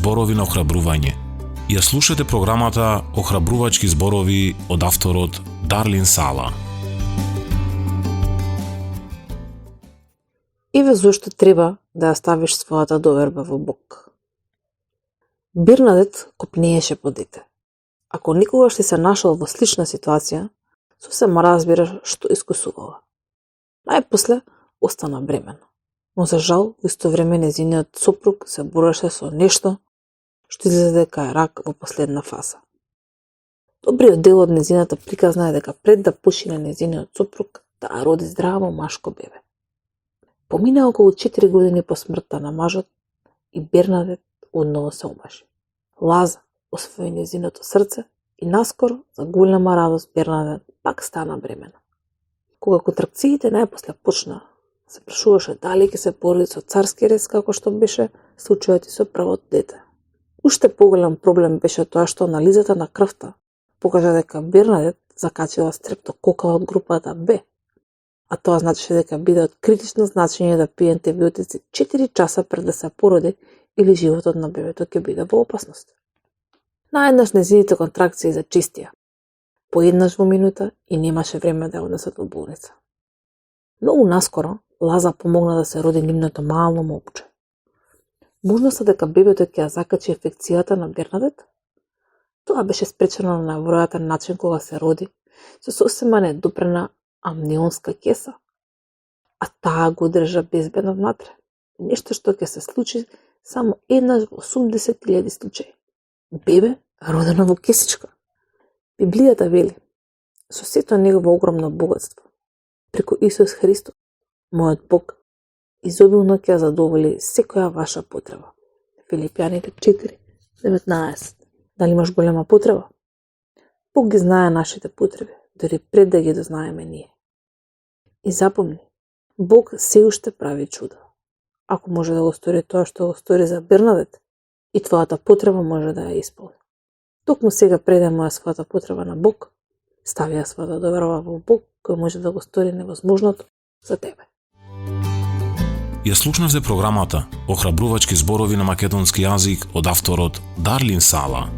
зборови на охрабрување. Ја слушате програмата Охрабрувачки зборови од авторот Дарлин Сала. Еве зошто треба да ја ставиш својата доверба во Бог. Бернадет копнееше по дете. Ако никогаш ти се нашол во слична ситуација, сосема разбираш што искусувала. Најпосле остана бремена. Но за жал, во исто време незиниот сопруг се бореше со нешто што излезе дека е рак во последна фаза. Добриот дел од незината приказна е дека пред да почине незиниот сопруг, таа роди здраво машко бебе. Помина околу 4 години по смртта на мажот и Бернадет одново се омажи. Лаза освои незиното срце и наскоро, за голема радост, Бернадет пак стана бремена. Кога контракциите најпосле почнаа, се прашуваше дали ќе се породи со царски рез како што беше случајот и со првото дете. Уште поголем проблем беше тоа што анализата на крвта покажа дека Бернадет закачила стрептокока од групата Б, а тоа значеше дека биде од критично значење да пие антибиотици 4 часа пред да се породи или животот на бебето ќе биде во опасност. Наеднаш незините контракции зачистија, поеднаш во минута и немаше време да ја однесат во болница. Многу наскоро Лаза помогна да се роди нивното мално момче. Можноста дека бебето ќе ја закачи инфекцијата на Бернадет? Тоа беше спречено на неверојатен начин кога се роди со сосема недопрена амнионска кеса, а таа го држа безбедно внатре. Нешто што ќе се случи само еднаш во 80.000 случаи. Бебе родено во кесичка. Библијата вели: со сето негово огромно богатство, преку Исус Христос, мојот Бог изобилно ќе задоволи секоја ваша потреба. Филипјаните 4:19. Дали имаш голема потреба? Бог ги знае нашите потреби, дори пред да ги дознаеме ние. И запомни, Бог се уште прави чуда. Ако може да го стори тоа што го стори за Бернадет, и твојата потреба може да ја исполни. Токму сега предај моја својата потреба на Бог, стави ја својата доверба во Бог, кој може да го стори невозможното за тебе. Ја слушнавте програмата Охрабрувачки зборови на македонски јазик од авторот Дарлин Сала.